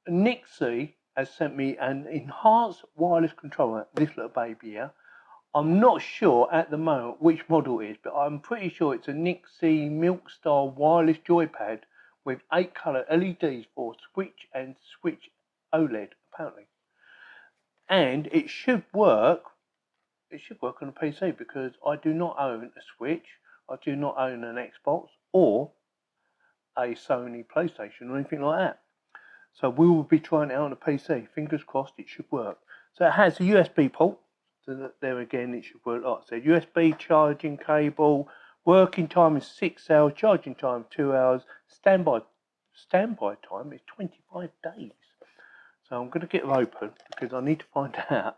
NYXI has sent me an enhanced wireless controller, this little baby here. I'm not sure at the moment which model it is, but I'm pretty sure it's a NYXI Milk Star wireless joypad with 8 colour LEDs for switch and switch OLED, apparently. And it should work. It should work on a PC because I do not own a Switch, I do not own an Xbox or a Sony PlayStation or anything like that. So we will be trying it out on a PC. Fingers crossed it should work. So it has a USB port. So there again it should work like I said. USB charging cable. Working time is 6 hours. Charging time 2 hours. Standby time is 25 days. So I'm going to get it open because I need to find out.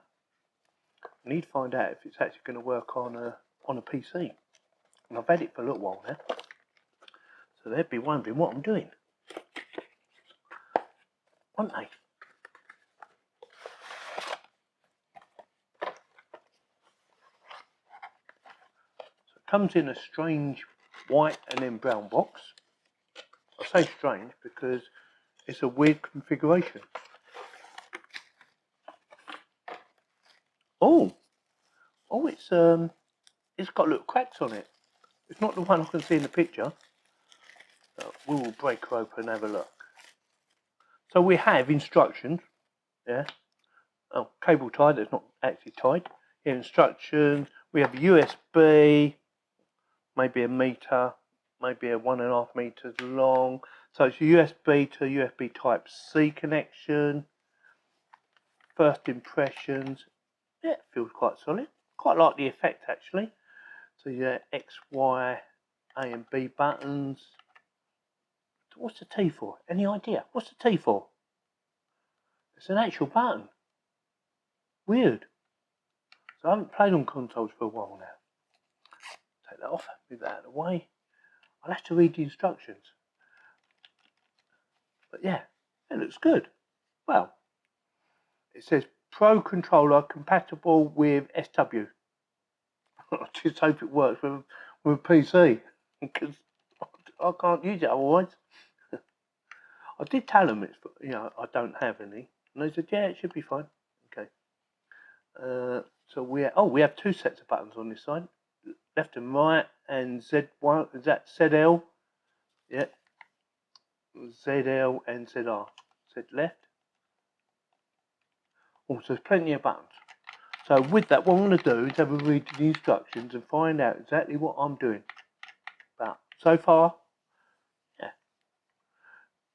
I need to find out if it's actually going to work on a PC. And I've had it for a little while now. So they'd be wondering what I'm doing. Won't they? So it comes in a strange white and then brown box. I say strange because it's a weird configuration. Oh, it's got little cracks on it. It's not the one I can see in the picture. So we will break her open and have a look. So we have instructions, yeah. Oh, cable tied, it's not actually tied. Here, instructions, we have USB, maybe a meter, maybe a 1.5 meters long. So it's USB to USB type C connection. First impressions, yeah, it feels quite solid. Quite like the effect actually. So yeah, X, Y, A and B buttons. What's the T for? Any idea? What's the T for? It's an actual button. Weird. So I haven't played on consoles for a while now. Take that off, move that out of the way. I'll have to read the instructions. But yeah, it looks good. Well, it says Pro controller compatible with SW. I just hope it works with a PC because I can't use it otherwise. I did tell them it's, I don't have any, and they said, yeah, it should be fine. Okay. So we have 2 sets of buttons on this side, left and right, and Z1, is that ZL? Yeah. ZL and ZR. Z left. Also, there's plenty of buttons. So with that, what I'm going to do is have a read of the instructions and find out exactly what I'm doing. But so far, yeah,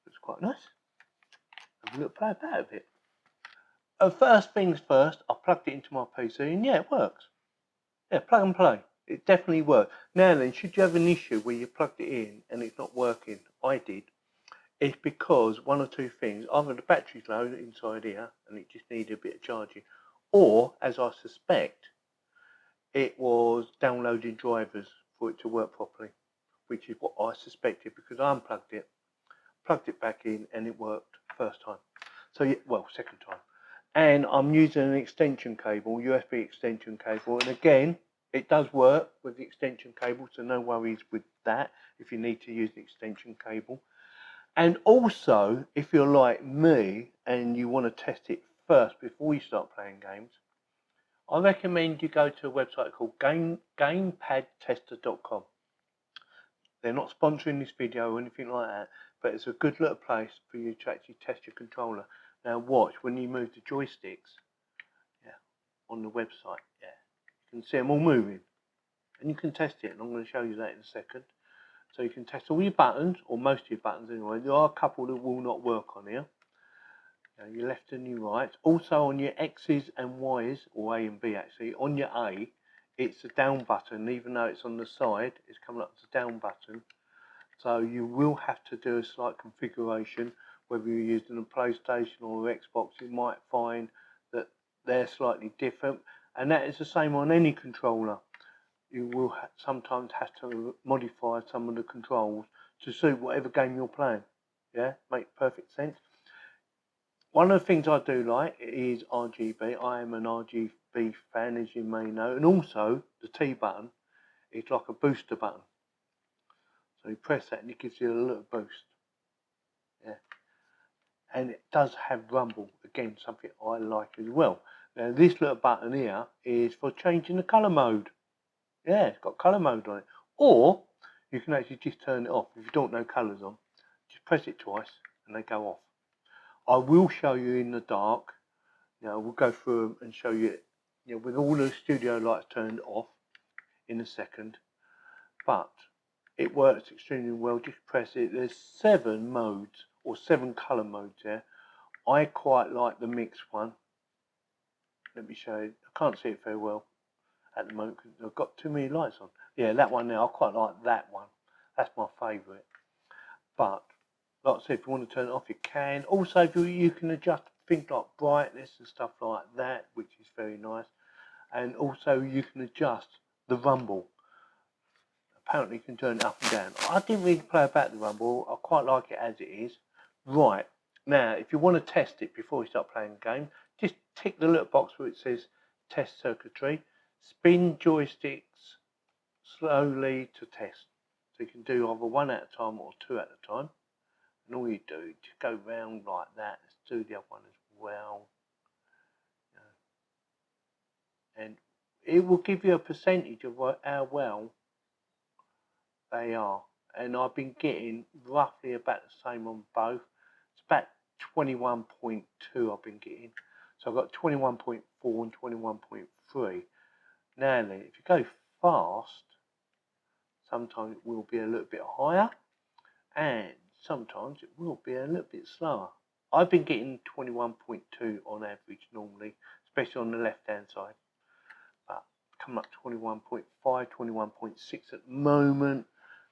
it's quite nice. Have a little play about with it. First things first, I plugged it into my PC and yeah, it works. Yeah, plug and play. It definitely works. Now then, should you have an issue where you plugged it in and it's not working, I did, it's because one or two things, either the battery's low inside here and it just needed a bit of charging, or, as I suspect, it was downloading drivers for it to work properly, which is what I suspected because I unplugged it, plugged it back in and it worked first time. So, yeah, well, second time. And I'm using an extension cable, USB extension cable, and again, it does work with the extension cable, so no worries with that if you need to use the extension cable. And also, if you're like me and you want to test it first before you start playing games, I recommend you go to a website called Gamepadtester.com. They're not sponsoring this video or anything like that, but it's a good little place for you to actually test your controller. Now watch, when you move the joysticks, yeah, on the website, yeah, you can see them all moving. And you can test it, and I'm going to show you that in a second. So you can test all your buttons, or most of your buttons anyway. There are a couple that will not work on here. Your left and your right. Also on your X's and Y's, or A and B actually, on your A, it's a down button. Even though it's on the side, it's coming up as a down button. So you will have to do a slight configuration. Whether you're using a PlayStation or an Xbox, you might find that they're slightly different. And that is the same on any controller. You will sometimes have to modify some of the controls to suit whatever game you're playing. Yeah, makes perfect sense. One of the things I do like is RGB. I am an RGB fan, as you may know. And also, the T button is like a booster button. So you press that and it gives you a little boost. Yeah. and it does have rumble, again something I like as well. Now this little button here is for changing the colour mode. Yeah, it's got colour mode on it. Or you can actually just turn it off. If you don't know colours on, just press it twice and they go off. I will show you in the dark. We'll go through them and show you, with all the studio lights turned off in a second. But it works extremely well. Just press it. There's 7 modes or 7 colour modes there. I quite like the mix one. Let me show you. I can't see it very well at the moment because I've got too many lights on. Yeah, that one there. I quite like that one. That's my favourite. But like I said, if you want to turn it off, you can. Also, if you can adjust things like brightness and stuff like that, which is very nice. And also, you can adjust the rumble. Apparently, you can turn it up and down. I didn't really play about the rumble. I quite like it as it is. Right. Now, if you want to test it before you start playing the game, just tick the little box where it says test circuitry. Spin joysticks slowly to test. So you can do either 1 at a time or 2 at a time. And all you do is just go round like that. Let's do the other one as well. And it will give you a percentage of how well they are. And I've been getting roughly about the same on both. It's about 21.2 I've been getting. So I've got 21.4 and 21.3. Now then, if you go fast, sometimes it will be a little bit higher. And sometimes it will be a little bit slower. I've been getting 21.2 on average normally, especially on the left hand side. But coming up 21.5, 21.6 at the moment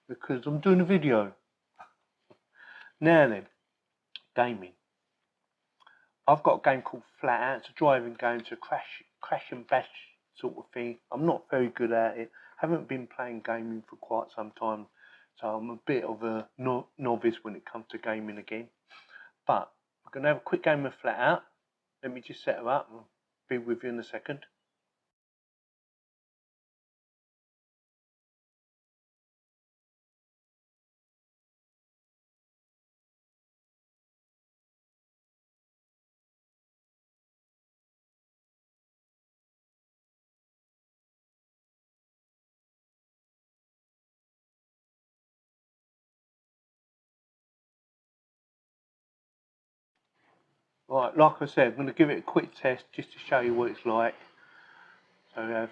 because I'm doing a video. Now then, gaming. I've got a game called Flat Out. It's a driving game. It's a crash and bash sort of thing. I'm not very good at it. Haven't been playing gaming for quite some time. So I'm a bit of a novice when it comes to gaming again. But we're going to have a quick game of Flat Out. Let me just set her up and be with you in a second. Right, like I said, I'm going to give it a quick test just to show you what it's like. So we have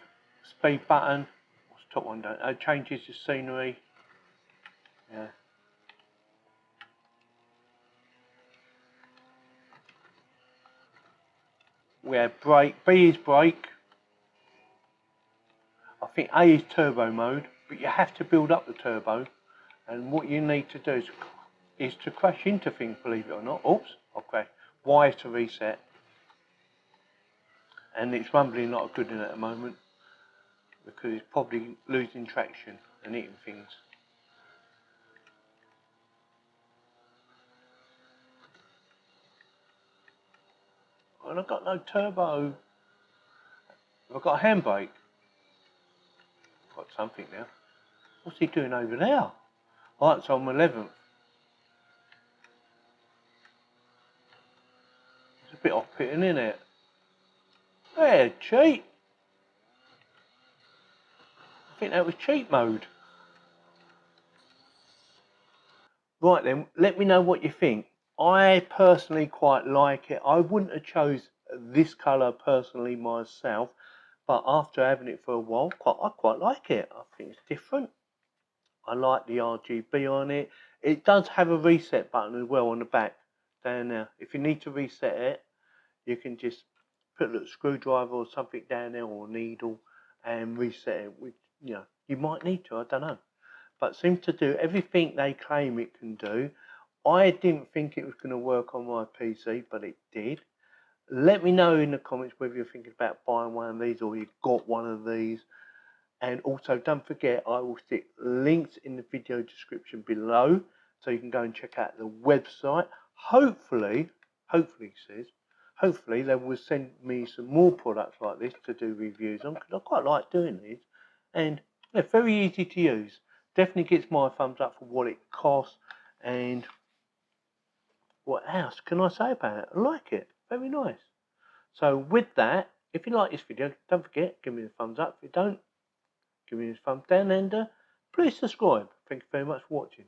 speed button. What's the top one done? It changes the scenery. Yeah. We have brake. B is brake. I think A is turbo mode, but you have to build up the turbo. And what you need to do is to crash into things, believe it or not. Oops, I'll crash. Y is to reset. And it's rumbling not good in at the moment because it's probably losing traction and hitting things. And I've got no turbo. I've got a handbrake. Got something now. What's he doing over there? Oh, it's on 11th. It's a bit off-putting, isn't it? Yeah, cheat. I think that was cheat mode. Right then, let me know what you think. I personally quite like it. I wouldn't have chose this colour personally myself, but after having it for a while, I quite like it. I think it's different. I like the RGB on it. It does have a reset button as well on the back down there. If you need to reset it, you can just put a little screwdriver or something down there or a needle and reset it, which you might need to, I don't know. But seems to do everything they claim it can do. I didn't think it was going to work on my PC, but it did. Let me know in the comments whether you're thinking about buying one of these or you've got one of these. And also don't forget, I will stick links in the video description below so you can go and check out the website. Hopefully they will send me some more products like this to do reviews on, because I quite like doing these. And they're very easy to use. Definitely gets my thumbs up for what it costs. And what else can I say about it? I like it. Very nice. So with that, if you like this video, don't forget, give me a thumbs up. If you don't, give me a thumbs down, and please subscribe. Thank you very much for watching.